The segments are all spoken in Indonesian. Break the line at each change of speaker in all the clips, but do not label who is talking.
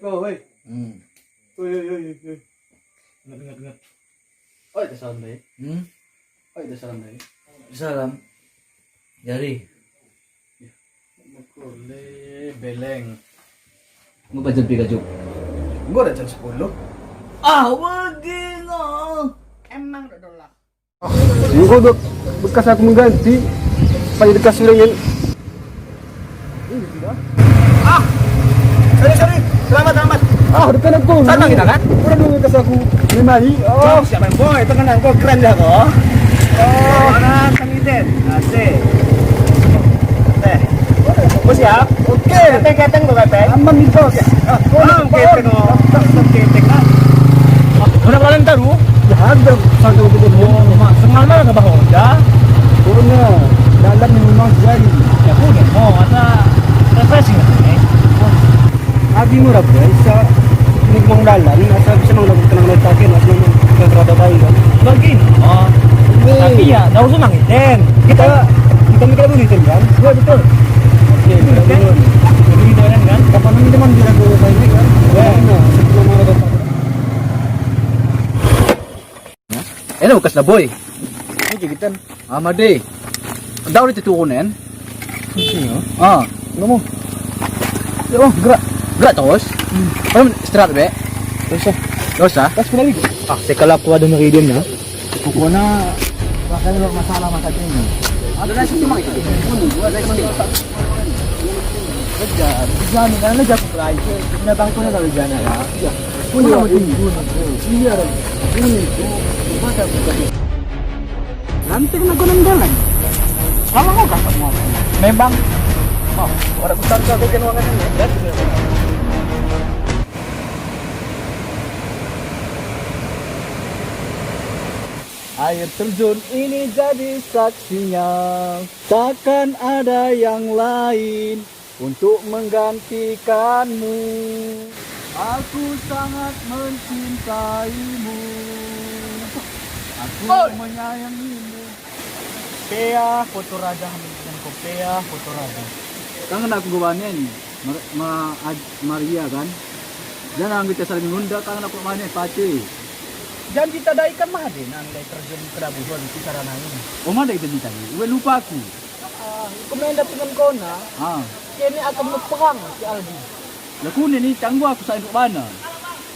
kau, hei. Hei. Ingat. Oh, itu salam deh. Oh, itu salam deh.
Salam. Jari.
Makule beleng.
Mau baca Pikachu.
Gua udah jam 10.
Ah, wagi no.
Emang udah dolak.
Gua udah bekas aku mengganti. Pada dikasih dengan
Sorry. Selamat.
depan aku.
Sama kita kan?
Udah dulu bekas aku memari.
Oh, siapa yang boy? Tenang, kau keren dah kau. Oh, orang kandidat. Asik. Kau siap?
Oke.
Keteng kau keteng.
Aman nih bos.
Keteng kau. Keteng kan? Udah paling taruh?
Ya ada sampai untuk
Semangat ke bawah udah.
turunnya. Dalam memang jadi.
Ya udah, mau masa refreshing nih.
Adi murah bisa nikmang dalan, asal bisa melakukan letakin, asal kita terada bayi kan.
Begini. Oh. Tapi ya, enggak usah nangitin.
Kita mikir dulu itu kan. Iya betul. Oke, betul.
Jadi gitu kan?
Kapan ini teman bila gue bayi kan? Nah, sebelum ada dapat.
Ini bekas na boy.
Ini kita.
Amade. Daw ulit tutukunin.
Sini.
Ah.
Ngomong.
Oh, gerak terus. Kalau istirahat be. Dosa.
Pas kena lagi.
Ah, sekala aku ada meridian na.
Pokoknya rasanya masalah masa ini.
Ada nasi cuma itu. Gua ada mandi.
Kejar, jangan karena jago pelajari. Binatang pun ada jana ya. Iya. Punya iya. Ini baca buka. Nanti kena gunung jalan. Kalau mau kata mau.
Memang. Oh, orang besar kau bikin uangan ini.
Air terjun ini jadi saksinya. Takkan ada yang lain untuk menggantikanmu. Aku sangat mencintaimu. Aku menyayangimu.
Pea foto raja dengan kopea foto raja.
Kangen aku gawannya nih. Maria kan. Jangan kita saling ngunda kangen aku mana pace.
Jangan kita daikan mah deh nang terjun ke dabuhan di sarana ini.
Oh mana itu ditanya? Gue lupa aku.
Komenda dengan kona,
Ah.
kini akan berperang si Aldi.
Lah kuning ni tangguh aku sa mana.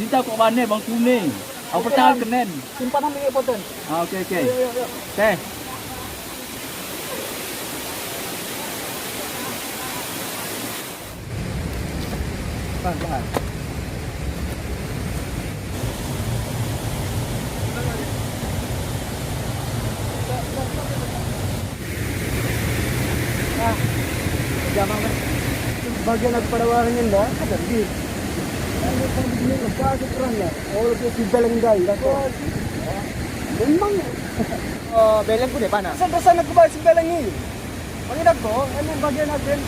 Cinta aku mana bang kuning. Aku percaya kenen.
Simpan ambil poten.
Ah okey. Teh.
Tahan.
Jangan bagian aku pada warnanya enggak ada di. Ini lepas keren ya. Oh, lebih si beleng gai lah kok. Memang.
Oh, beleng ku deh pana.
Sana ke bawah si beleng ini. Pangidak kok, emang bagian aku.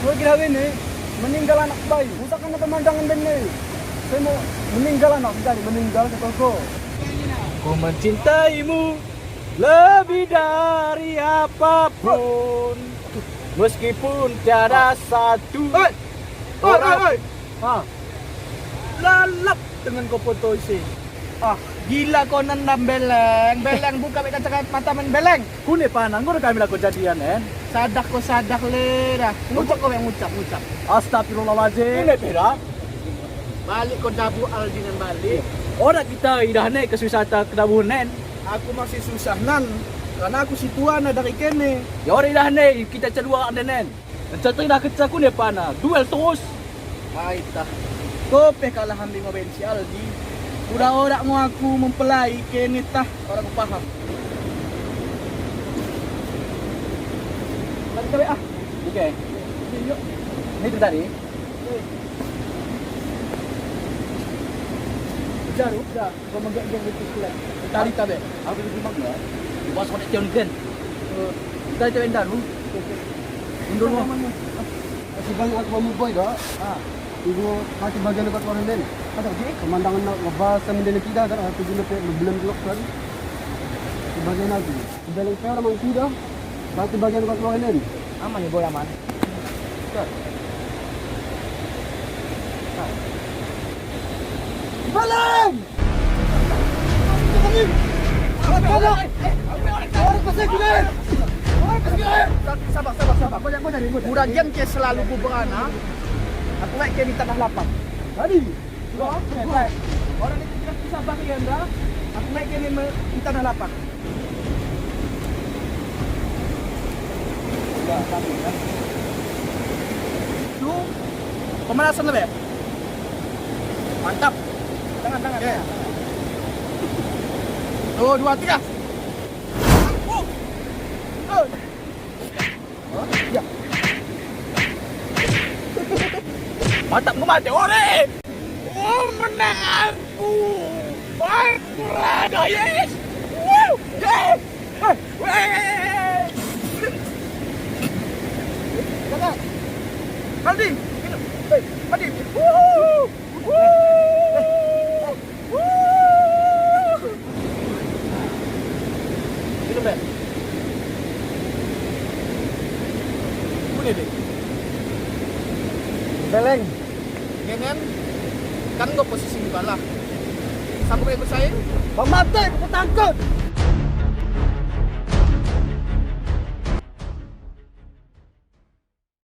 Gue kira ini meninggal anak bayi. Usahakan pemandangan benih. Saya mau meninggal anak bayi, meninggal ke toko.
Ku mencintaimu lebih dari apapun. Meskipun tiada satu orang lalap dengan kau foto isi. Gila kau nendam beleng buka beda cakap mata men beleng.
Kuning panang kau kami lakukan jadian
Sadak le dah. Ngucap kau yang ngucap.
Astagfirullahaladzim.
Ini pera. Balik kau dabu Aldi dengan balik.
Orang kita idahne ke wisata ke Dabunen.
Aku masih susah nan. Karena aku si tuana dari kene.
Ya orang idahne kita cadua andenen. Encat dah kecak kuning panang. Duel terus.
Aitah. Kau kalah ambil mobil si Aldi. Udah orang mau aku mempelai kene tah orang aku paham.
Tadi kami Okey.
Yuk.
Ini tu tadi.
Jaru dah. Kau menggeng itu sekolah. Tadi tabe.
Aku di rumah enggak. Di bawah sekolah tiun kan. Kita itu endah lu. Mundur lu.
Si bang aku mau boy dah. Ibu masih bagian dekat orang lain. Ada di pemandangan ngebahas sama dengan kita kan aku juga belum keluar kan. Di bagian aku. Di bagian saya orang sudah. Satu bagian dekat orang lain.
Aman ya boy aman.
Balang! Balang! Orang pasal gila! Orang pasal gila!
Sabar. Budak yang ke selalu ku berana. Aku naik ke di tanah lapang.
Tadi!
Baik. Orang itu tidak sabar ya, anda. Aku naik ke di tanah lapang. Itu pemanasan lebih. Mantap. Tangan. Okay. Tuh, 2, 3. Ya. Mantap mati ore. Oh, menang aku. Aku rada, yes. Woo! Yes. Hey. Jangan. Kaldi. Hey, Kaldi. Woo! Minum deh. Ini deh.
Beleng!
Dengan kan gue posisi di bawah. Sanggup ikut saya?
Bang mati! Aku takut!